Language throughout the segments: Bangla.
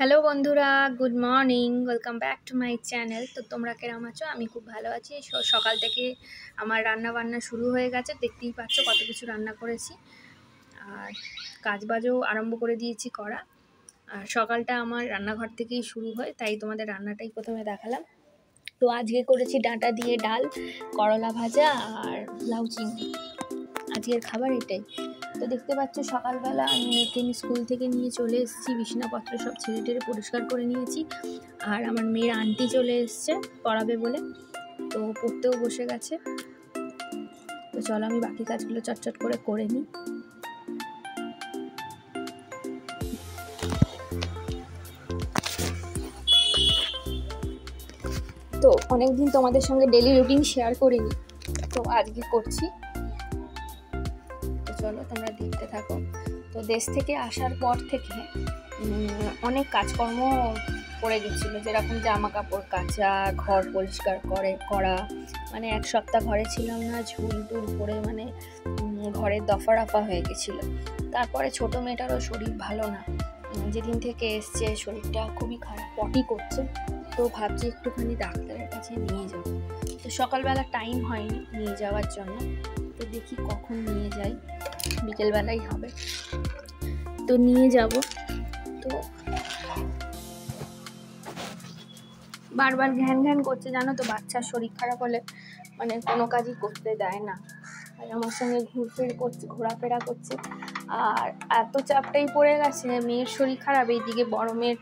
হ্যালো বন্ধুরা, good morning, welcome back to my channel. তো তোমরা কেমন আছো? আমি খুব ভালো আছি। সকাল থেকে আমার রান্না বান্না শুরু হয়ে গেছে, দেখতেই পাচ্ছ কত কিছু রান্না করেছি। আর কাজবাজও আরম্ভ করে দিয়েছি করা। আর সকালটা আমার রান্নাঘর থেকেই শুরু হয়, তাই তোমাদের রান্নাটাই প্রথমে দেখালাম। তো আজকে করেছি ডাঁটা দিয়ে ডাল, করলা ভাজা আর লাউ চিংড়ি। আজকের খাবার এটাই। তো দেখতে পাচ্ছ সকালবেলা আমি মেয়েকে স্কুল থেকে নিয়ে চলে এসেছি, বিছানাপত্র সব ছেড়ে টেড়ে পরিষ্কার করে নিয়েছি। আর আমার মেয়ের আন্টি চলে এসছে পড়াবে বলে, তো পড়তেও বসে গেছে। তো চলো আমি বাকি কাজগুলো চটচট করে নিই। তো অনেকদিন তোমাদের সঙ্গে ডেলি রুটিন শেয়ার করিনি, তো আজকে করছি। তো চলো তোমরা দেখতে থাকো। তো দেশ থেকে আসার পর থেকে অনেক কাজকর্ম পড়ে গেছিলো, যেরকম জামা কাপড় কাচা, ঘর পরিষ্কার করা, মানে এক সপ্তাহ ঘরে ছিলাম না, ঝুল টুল পড়ে মানে ঘরের দফা রফা হয়ে গেছিলো। তারপরে ছোটো মেয়েটারও শরীর ভালো না, যেদিন থেকে এসছে শরীরটা খুবই খারাপ, পটি করছে। তো ভাবছি একটুখানি ডাক্তারের কাছে নিয়ে যাব। তো সকালবেলা টাইম হয়নি নিয়ে যাওয়ার জন্য, তো দেখি কখন নিয়ে যাই, বিকেলবেলাই হবে, তো নিয়ে যাব। তো বারবার ঘ্যান করছে, জানো তো, বাচ্চার শরীর খারাপ হলে মানে কোনো কাজই করতে দেয় না। আর আমার সঙ্গে ঘোরাফেরা করছে। আর এত চাপটাই পড়ে গেছে, মেয়ের শরীর খারাপ, এইদিকে বড় মেয়ের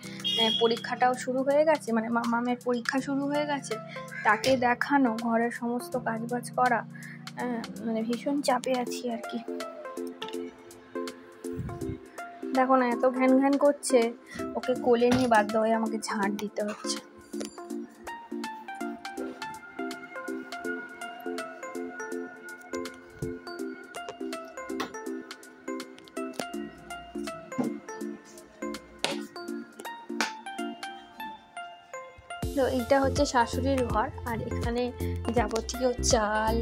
পরীক্ষাটাও শুরু হয়ে গেছে, মানে মামামের পরীক্ষা শুরু হয়ে গেছে, তাকে দেখানো, ঘরের সমস্ত কাজবাজ করা, মানে ভীষণ চাপে আছি আর কি। দেখো না, এত ঘ্যান করছে, ওকে কোলে নিয়ে বাধ্য হয়ে আমাকে ঝাঁট দিতে হচ্ছে। তো এইটা হচ্ছে শাশুড়ির ঘর, আর এখানে যাবতীয় চাল,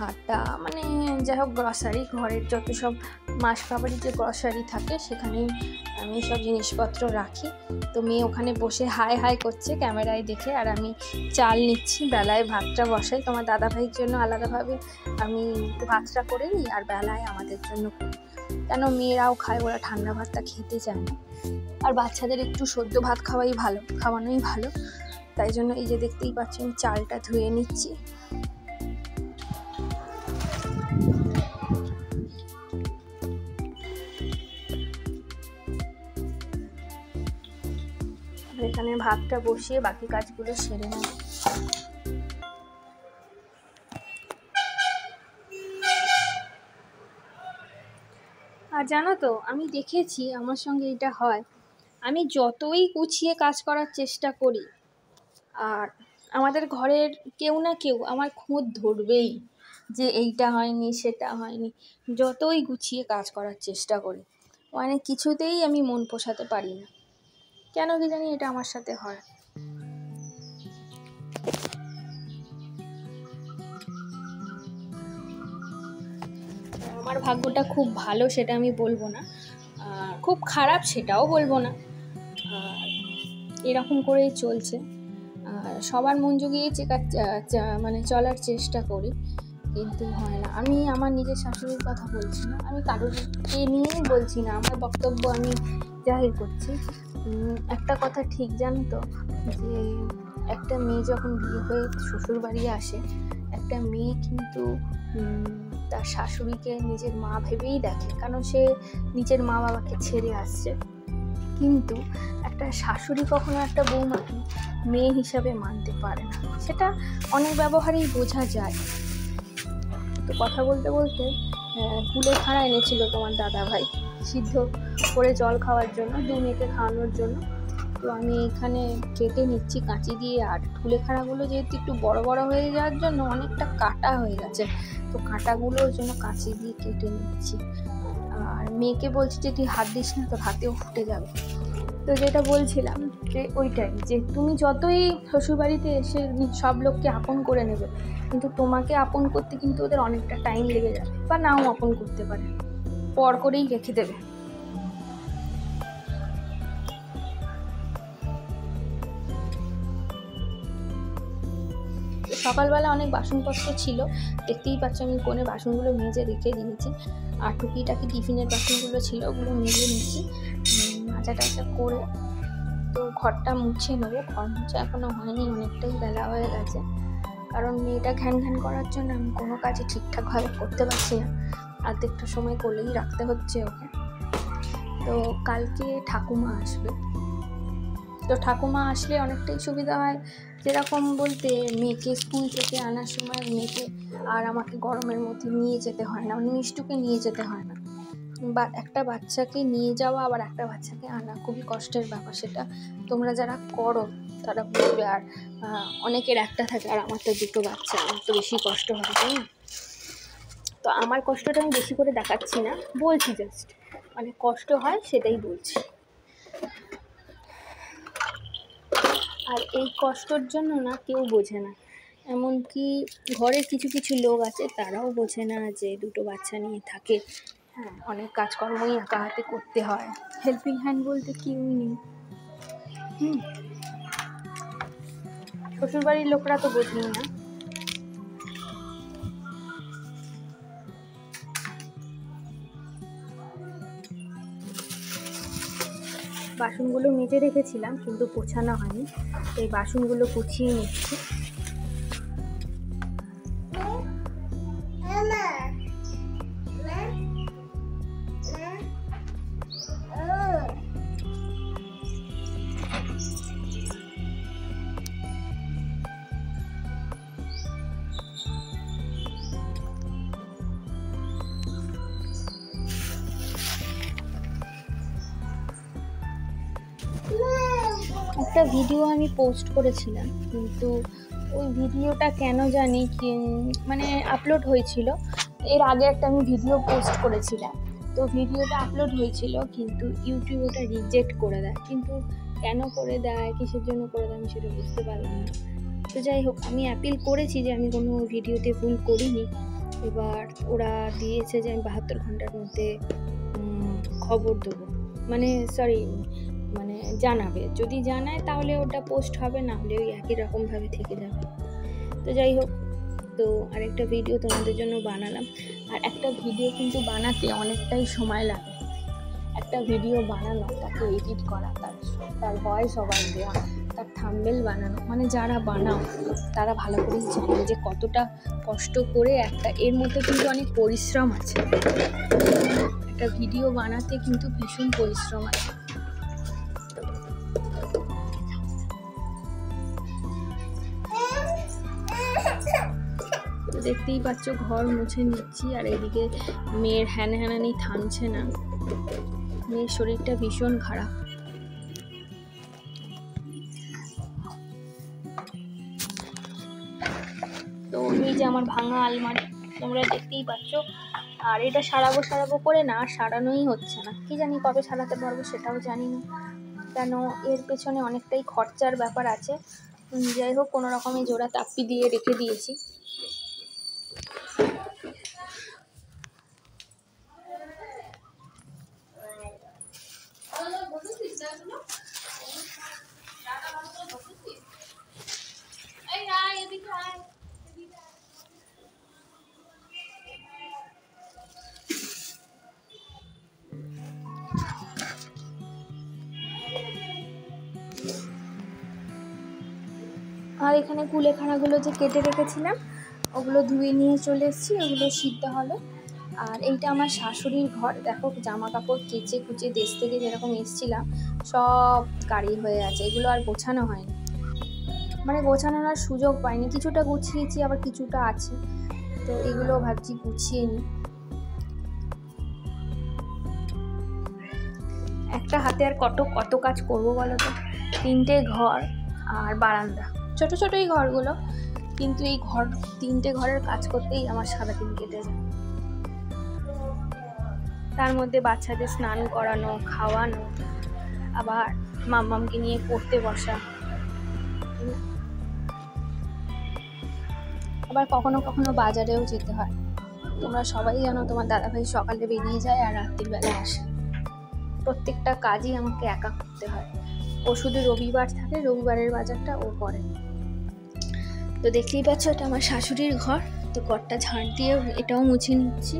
আটা, মানে যাই হোক গ্রসারি, ঘরের যত সব মাস কাবারি যে গ্রসারি থাকে সেখানেই আমি সব জিনিসপত্র রাখি। তো মেয়ে ওখানে বসে হাই করছে ক্যামেরায় দেখে, আর আমি চাল নিচ্ছি, বেলায় ভাতটা বসাই। তোমার দাদাভাইয়ের জন্য আলাদাভাবে আমি ভাতটা করে নিই, আর বেলায় আমাদের জন্য করি, কেন মেয়েরাও খায়, ওরা ঠান্ডা ভাতটা খেতে চায় না। আর বাচ্চাদের একটু সদ্য ভাত খাওয়ানোই ভালো। তাই জন্য এই যে দেখতেই পাচ্ছেন চালটা ধুয়ে নিচ্ছি। আর এখানে ভাতটা বসিয়ে বাকি কাজগুলো সেরে নেব। আর জানো তো, আমি দেখেছি আমার সঙ্গে এটা হয়, আমি যতই গুছিয়ে কাজ করার চেষ্টা করি, আর আমাদের ঘরের কেউ না কেউ আমার খোঁজ ধরবেই যে এইটা হয়নি সেটা হয়নি, যতই গুছিয়ে কাজ করার চেষ্টা করি, মানে কিছুতেই আমি মন পোষাতে পারি না। কেন কি জানি এটা আমার সাথে হয়। আমার ভাগ্যটা খুব ভালো সেটা আমি বলবো না, খুব খারাপ সেটাও বলবো না, আর এরকম করেই চলছে। আর সবার মন জুগিয়ে মানে চলার চেষ্টা করি, কিন্তু হয় না। আমি আমার নিজের শাশুড়ির কথা বলছি না, আমি কারোরকে নিয়েই বলছি না, আমার বক্তব্য আমি জাহির করছি। একটা কথা ঠিক জানো তো, যে একটা মেয়ে যখন বিয়ে হয়ে শ্বশুর বাড়ি আসে, একটা মেয়ে কিন্তু তার শাশুড়িকে নিজের মা ভেবেই দেখে, কারণ সে নিজের মা বাবাকে ছেড়ে আসছে। কিন্তু একটা শাশুড়ি কখনো একটা বৌমাকে মেয়ে হিসাবে মানতে পারে না, সেটা অনেক ব্যবহারেই বোঝা যায়। তো কথা বলতে কুলেখাড়া এনেছিল তোমার দাদাভাই, সিদ্ধ করে জল খাওয়ার জন্য, 2 মেয়েকে খাওয়ানোর জন্য। তো আমি এখানে কেটে নিচ্ছি কাঁচি দিয়ে, আর কুলেখাড়াগুলো যেহেতু একটু বড় হয়ে যাওয়ার জন্য অনেকটা কাটা হয়ে গেছে, তো কাঁটাগুলোর জন্য কাঁচি দিয়ে কেটে নিচ্ছি। আর মেয়েকে বলছি যে তুই হাত দিস না, তো হাতেও ফুটে যাবে। তো যেটা বলছিলাম যে ওইটাই, যে তুমি যতই শ্বশুরবাড়িতে এসে সব লোককে আপন করে নেবে, কিন্তু তোমাকে আপন করতে কিন্তু ওদের অনেকটা টাইম লেগে যাবে, বা নাও আপন করতে পারে, পর করেই রেখে দেবে। সকালবেলা অনেক বাসনপত্র ছিল, দেখতেই পাচ্ছ আমি কোণে বাসনগুলো মেজে রেখে দিয়েছি। আর টুকিটাকি টিফিনের বাসনগুলো ছিল, ওগুলো মেজে নিচ্ছি মাজা টাজা করে। তো ঘরটা মুছে নেবো, ঘর মুছে এখনও হয়নি, অনেকটাই বেলা হয়ে গেছে। কারণ মেয়েটা ঘ্যান ঘ্যান করার জন্য আমি কোনো কাজই ঠিকঠাকভাবে করতে পারছি না, অর্ধেকটা সময় কোলেই রাখতে হচ্ছে ওকে। তো কালকে ঠাকুমা আসবে, তো ঠাকুমা আসলে অনেকটাই সুবিধা হয়। যেরকম বলতে, মেয়েকে স্কুল থেকে আনার সময় মেয়েকে আর আমাকে গরমের মধ্যে নিয়ে যেতে হয় না, মানে মিষ্টুকে নিয়ে যেতে হয় না। বা একটা বাচ্চাকে নিয়ে যাওয়া আবার একটা বাচ্চাকে আনা খুবই কষ্টের ব্যাপার, সেটা তোমরা যারা করো তারা বুঝবে। আর অনেকের একটা থাকে, আর আমার তো দুটো বাচ্চা, আমার তো বেশি কষ্ট হবে, তাই না? তো আমার কষ্টটা আমি বেশি করে দেখাচ্ছি না, বলছি জাস্ট মানে কষ্ট হয় সেটাই বলছি। আর এই কষ্টর জন্য না কেউ বোঝে না, এমনকি ঘরের কিছু কিছু লোক আছে তারাও বোঝে না যে দুটো বাচ্চা নিয়ে থাকে। হ্যাঁ, অনেক কাজকর্মই একা হাতে করতে হয়, হেল্পিং হ্যান্ড বলতে কেউই নেই। শ্বশুরবাড়ির লোকরা তো বোঝেই না। বাসনগুলো মেজে রেখেছিলাম কিন্তু পোছানো হয়নি, এই বাসনগুলো গুছিয়ে নিচ্ছি। একটা ভিডিও আমি পোস্ট করেছিলাম, কিন্তু ওই ভিডিওটা কেন জানি মানে আপলোড হয়েছিল। এর আগে একটা আমি ভিডিও পোস্ট করেছিলাম, তো ভিডিওটা আপলোড হয়েছিল কিন্তু ইউটিউব ওটা রিজেক্ট করে দেয়। কিন্তু কেন করে দেয়, কিসের জন্য করে দেয়, আমি সেটা বুঝতে পারলাম না। তো যাই হোক, আমি অ্যাপিল করেছি যে আমি কোনো ভিডিওতে ভুল করিনি। এবার ওরা দিয়েছে যে আমি 72 ঘন্টার মধ্যে খবর দেবো, মানে মানে জানাবে। যদি জানায় তাহলে ওটা পোস্ট হবে, না হলে ওই একই রকমভাবে থেকে যাবে। তো যাই হোক, তো আরেকটা ভিডিও তোমাদের জন্য বানালাম। আর একটা ভিডিও কিন্তু বানাতে অনেকটাই সময় লাগে। একটা ভিডিও বানানো, তাকে এডিট করা, তার ভয়েস ওভার দেওয়া, তার থাম্বনেল বানানো, মানে যারা বানাও তারা ভালো করেই জানে যে কতটা কষ্ট করে এর মধ্যে কিন্তু অনেক পরিশ্রম আছে। একটা ভিডিও বানাতে কিন্তু ভীষণ পরিশ্রম আছে। দেখতেই পাচ্ছ ঘর মুছে নিচ্ছি, আর এদিকে মেয়ের হ্যানহ্যানানি থামছে না, মেয়ের শরীরটা ভীষণ খারাপ। তো এই যে আমার ভাঙা আলমারি তোমরা দেখতেই পাচ্ছ, আর এটা সারাবো করে না, সারানোই হচ্ছে না। কি জানি কবে সারাতে পারবো সেটাও জানি না, কেন এর পেছনে অনেকটাই খরচার ব্যাপার আছে। যাই হোক, কোনো রকমে জোড়া তাপ্পি দিয়ে রেখে দিয়েছি। আর এখানে কুলেখাড়াগুলো যে কেটে রেখেছিলাম ওগুলো ধুয়ে নিয়ে চলে এসেছি, ওগুলো সিদ্ধ হবে। আর এইটা আমার শাশুড়ির ঘর, দেখো জামা কাপড় কেচে কুচে দেশ থেকে যেরকম এসেছিলাম সব গাড়ি হয়ে আছে, এগুলো আর গোছানো হয়নি, মানে গোছানোর আর সুযোগ পাইনি। কিছুটা গুছিয়েছি, আবার কিছুটা আছে, তো এগুলো ভাবছি গুছিয়ে নিই। একটা হাতে আর কত কাজ করবো বলো তো। 3টে ঘর আর বারান্দা, ছোট এই ঘরগুলো, কিন্তু এই 3টে ঘরের কাজ করতেই আমার সারাদিন কেটে যায়। তার মধ্যে বাচ্চাদের স্নান করানো, খাওয়ানো, আবার মাম্মামকে নিয়ে পড়তে বসা, আবার কখনো বাজারেও যেতে হয়। তোমরা সবাই জানো তোমার দাদাভাই সকালে বেরিয়ে যায় আর রাত্রির বেলা আসে, প্রত্যেকটা কাজই আমাকে একা করতে হয়। ও শুধু রবিবার থাকে, রবিবারের বাজারটা ও করে। তো দেখতেই পাচ্ছ এটা আমার শাশুড়ির ঘর। তো ঘরটা ঝাড় দিয়ে এটাও মুছে নিচ্ছি।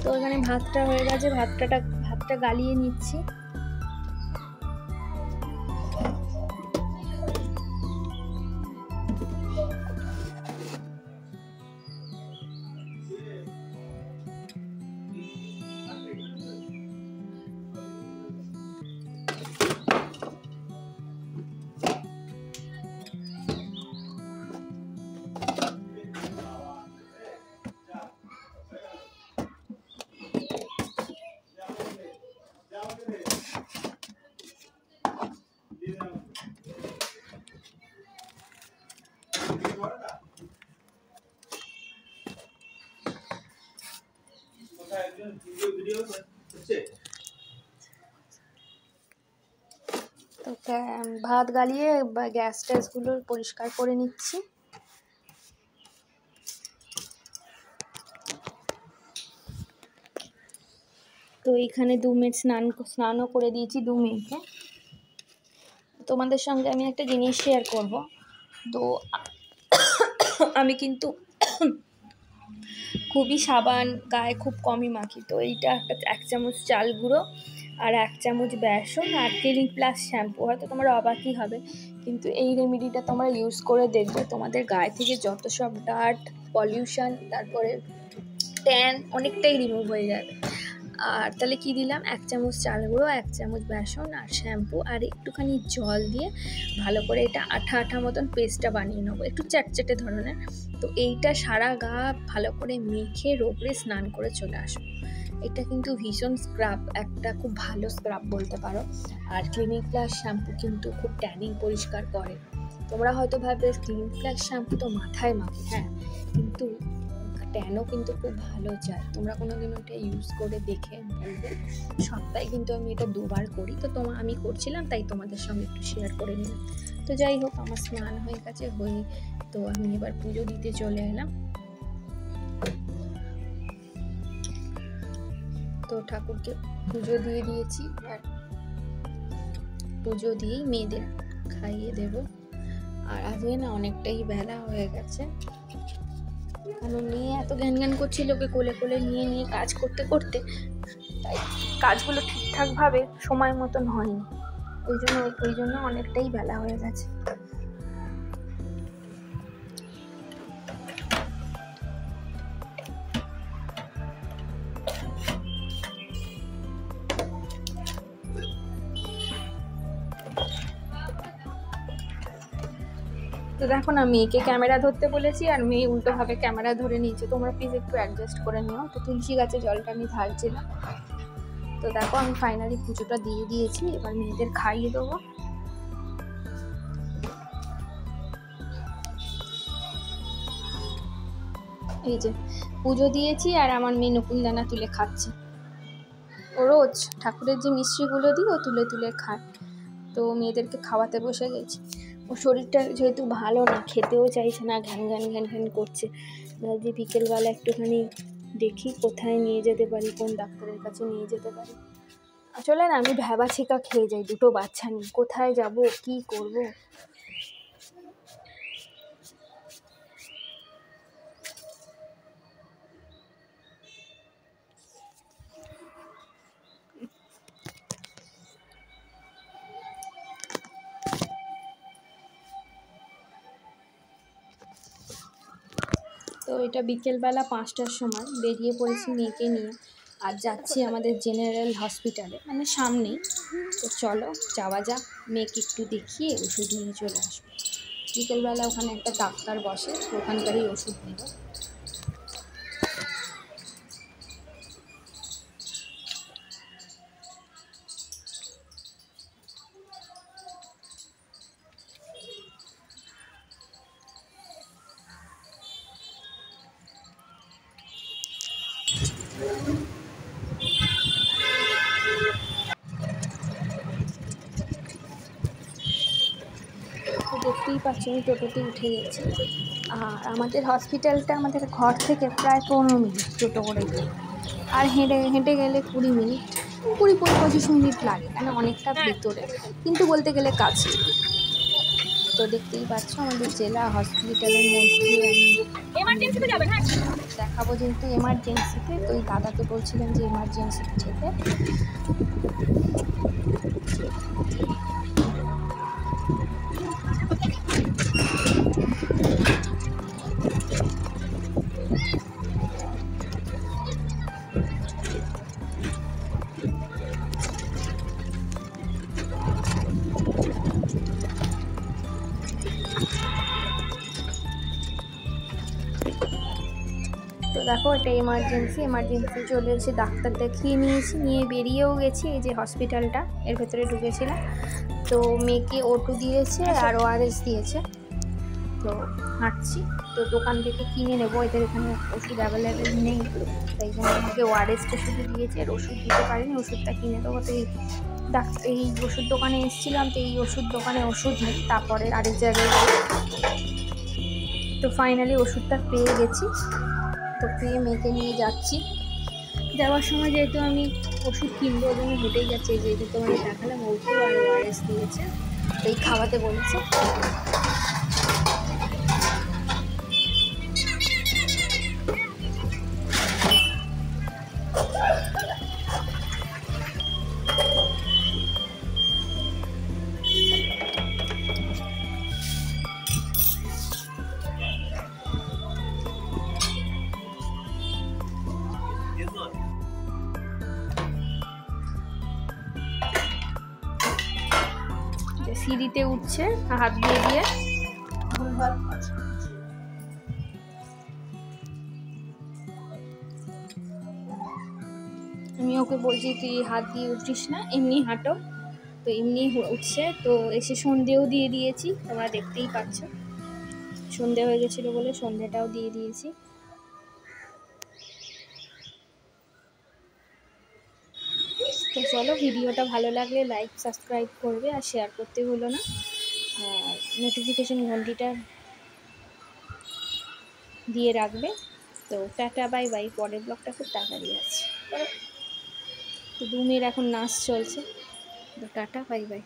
তো এখানে ভাতটা হয়ে গেছে, ভাতটা গালিয়ে নিচ্ছি। তো ভাত গালিয়ে গ্যাস ট্যাসগুলো পরিষ্কার করে নিচ্ছি। তো এইখানে 2 মিনিট স্নানও করে দিয়েছি 2 মিনিটে। তোমাদের সঙ্গে আমি একটা জিনিস শেয়ার করব। তো আমি কিন্তু খুবই সাবান গায়ে খুব কমই মাখি। তো এইটা 1 চামচ চাল গুঁড়ো আর 1 চামচ বেসন আর ক্লিনিক প্লাস শ্যাম্পু। হয়তো তোমার অবাকই হবে, কিন্তু এই রেমেডিটা তোমরা ইউজ করে দেখবে, তোমাদের গায়ে থেকে যত সব ডার্ট, পলিউশন, তারপরে ট্যান অনেকটাই রিমুভ হয়ে যাবে। আর তাহলে কি দিলাম, 1 চামচ চাল গুঁড়ো, 1 চামচ বেসন আর শ্যাম্পু আর একটুখানি জল দিয়ে ভালো করে এটা আঠা আঠা মতন পেস্টটা বানিয়ে নেবো, একটু চ্যাটচ্যাটে ধরনের। তো এইটা সারা গা ভালো করে মেখে রোগড়ে স্নান করে চলে আসবো। এটা কিন্তু ভীষণ স্ক্রাব, একটা খুব ভালো স্ক্রাব বলতে পারো। আর ক্লিনিক প্লাস শ্যাম্পু কিন্তু খুব ট্যানিং পরিষ্কার করে। তোমরা হয়তো ভাববে ক্লিনিক প্লাস শ্যাম্পু তো মাথায় মাখে, হ্যাঁ, কিন্তু ট্যানও কিন্তু খুব ভালো যায়। তোমরা কোনোদিন ওটা ইউজ করে দেখে বলবে। সপ্তাহে কিন্তু আমি এটা 2 বার করি। তো আমি করছিলাম, তাই তোমাদের সঙ্গে একটু শেয়ার করে নিলাম। তো যাই হোক, আমার স্নান হয়ে গেছে, তো আমি এবার পুজো দিতে চলে এলাম। তো ঠাকুরকে পুজো দিয়ে দিয়েছি, আর পুজো দিয়েই মেয়েদের খাইয়ে দেব। আর আজকে না অনেকটাই বেলা হয়ে গেছে, কারণ মেয়ে এত জ্ঞান করছিল, ওকে কোলে কোলে নিয়ে নিয়ে কাজ করতে করতে, তাই কাজগুলো ঠিকঠাকভাবে সময় মতন হয়নি। ওই জন্য অনেকটাই বেলা হয়ে গেছে। তো দেখো না, মেয়েকে ক্যামেরা ধরতে বলেছি আর মেয়ে উল্টোভাবে ক্যামেরা ধরে নিয়েছে। তোমরা প্লিজ একটু অ্যাডজাস্ট করে নিও। তো তুলসী গাছে জলটা আমি ঢালছিলাম। তো দেখো আমি ফাইনালি পুজোটা দিয়ে দিয়েছি, এবার মেয়েদের খাইয়ে দেবো। এই যে পুজো দিয়েছি, আর আমার মেয়ে নকুলদানা তুলে খাচ্ছে। ও রোজ ঠাকুরের যে মিষ্টিগুলো দিই ও তুলে তুলে খায়। তো মেয়েদেরকে খাওয়াতে বসে গেছি। ও শরীরটা যেহেতু ভালো না, খেতেও চাইছে না, ঘ্যান ঘ্যান ঘ্যান ঘ্যান করছে। ভাবছি বিকেলবেলা একটুখানি দেখি কোথায় নিয়ে যেতে পারি, কোন ডাক্তারের কাছে নিয়ে যেতে পারি। আসলে না আমি ভ্যাবা ছিকা খেয়ে যাই 2টো বাচ্চা নিয়ে, কোথায় যাব কি করব। তো এটা বিকেলবেলা 5টার সময় বেরিয়ে পড়েছি মেয়েকে নিয়ে, আর যাচ্ছি আমাদের জেনারেল হসপিটালে, মানে সামনেই। তো চলো যাওয়া যাক, মেয়েকে একটু দেখিয়ে ওষুধ নিয়ে চলে আসবো। বিকেলবেলা ওখানে একটা ডাক্তার বসে, ওখানকারই ওষুধ নেব। তো দেখতেই পাচ্ছ আমি টোটোতে উঠে গেছি। আর আমাদের হসপিটালটা আমাদের ঘর থেকে প্রায় 15 মিনিট টোটো করে গেলে, আর হেঁটে হেঁটে গেলে 20 মিনিট, 20-25 মিনিট লাগে, কেন অনেকটা ভেতরে, কিন্তু বলতে গেলে কাছে। তো দেখতেই পাচ্ছ আমাদের জেলা হসপিটালের মধ্যে আমি এমার্জেন্সিতে যাবেন, হ্যাঁ দেখাবো যেহেতু এমার্জেন্সিতে, তো ওই দাদাকে বলছিলাম যে এমার্জেন্সিতে যেতে। তো দেখো এটা এমার্জেন্সি চলে এসে ডাক্তার দেখিয়ে নিয়েছি, নিয়ে বেরিয়েও গেছি। এই যে হসপিটালটা, এর ভেতরে ঢুকেছিলাম। তো মেয়েকে O2 দিয়েছে আর ORS দিয়েছে। তো হাঁটছি, তো দোকান থেকে কিনে নেবো, এদের এখানে ওষুধ অ্যাভেলেবেল নেই, তাই জন্য আমাকে ORSটা শুধু দিয়েছে, আর ওষুধ দিতে পারিনি, ওষুধটা কিনে দেবো। তো এই ওষুধ দোকানে এসেছিলাম, তো এই ওষুধ দোকানে ওষুধ নেই, তারপরে আরেক জায়গায় তো ফাইনালি ওষুধটা পেয়ে গেছি। তো পেয়ে মেয়েকে নিয়ে যাচ্ছি। যাওয়ার সময় যেহেতু আমি ওষুধ কিনবো, ওই জন্য হেঁটেই যাচ্ছি। যেহেতু তোমাকে দেখালাম ওষুধ আর ORS দিয়েছে, তো এই খাওয়াতে বলেছে। সিঁড়িতে উঠছে হাত দিয়ে দিয়ে, আমি ওকে বলছি তুই হাত দিয়ে উঠিস না, এমনি হাঁটো। তো এমনি উঠছে। তো এসে সন্ধেও দিয়ে দিয়েছি, তোমরা দেখতেই পাচ্ছ সন্ধে হয়ে গেছিলো বলে সন্ধেটাও দিয়ে দিয়েছি। তো চলো, ভিডিওটা ভালো লাগলে লাইক সাবস্ক্রাইব করবে আর শেয়ার করতে ভুলো না, আর নোটিফিকেশন ঘন্টিটা দিয়ে রাখবে। তো টাটা বাই বাই, পরের ব্লগটা খুব তাড়াতাড়ি আছে। তো 2 মেয়ের এখন নাচ চলছে। তো টাটা বাই বাই।